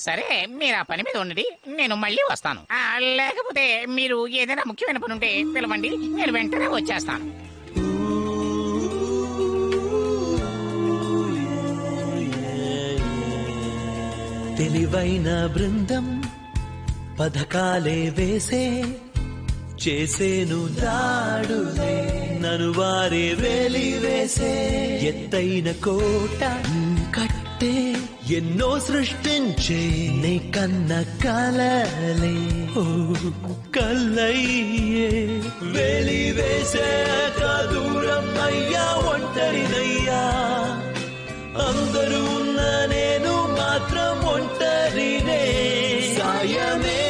సరే, మీరు ఆ పని మీద ఉండండి, నేను మళ్ళీ వస్తాను. లేకపోతే మీరు ఏదైనా ముఖ్యమైన పని ఉంటే పిలవండి, నేను వెంటనే వచ్చేస్తాను. తెలివైన బృందం పథకాలే వేసే చేసేను దాడులే నను వారే వేలి వేసే ఎత్తైన కోట కట్టే ఎన్నో సృష్టించే నీ కన్న కలలే కల్లయ్యే వేలి వేసే దూరం అయ్యా ఒంటరినయ్యా అందరూ ఉన్న నేను మాత్రం ఒంటరినే సాయమే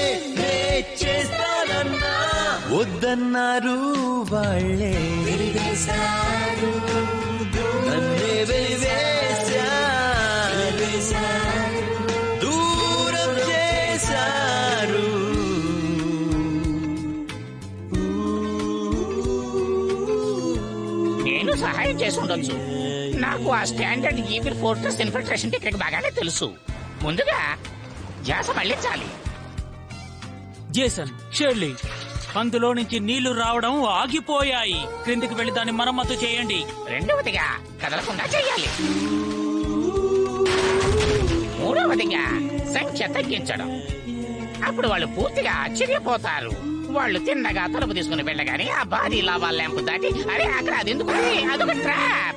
చేస్తానన్నా వద్దన్నారు వాళ్ళే నన్నే వెలివేశారు దూరం చేశారు. నేను సహాయం చేసి ఉండొచ్చు. నాకు ఆ standard evil fortress infiltration technique బాగానే తెలుసు. ముందుగా ధ్యాస మళ్ళించాలి. జేసన్, షెర్లీ, అందులో నుంచి నీళ్లు రావడం ఆగిపోయాయి. క్రిందికి వెళ్లి దాన్ని మరమ్మతు చేయండి. రెండవదిగా కదలకుండా చేయాలి. మూడవదిగా సంఖ్య తగ్గించడం. అప్పుడు వాళ్ళు పూర్తిగా ఆశ్చర్యపోతారు. వాళ్ళు తిన్నగా తలుపు తీసుకుని వెళ్ళగానే ఆ భారీ లావా ల్యాంప్ దాటి అరే అక్కడ అది ఎందుకు, అదొక ట్రాప్.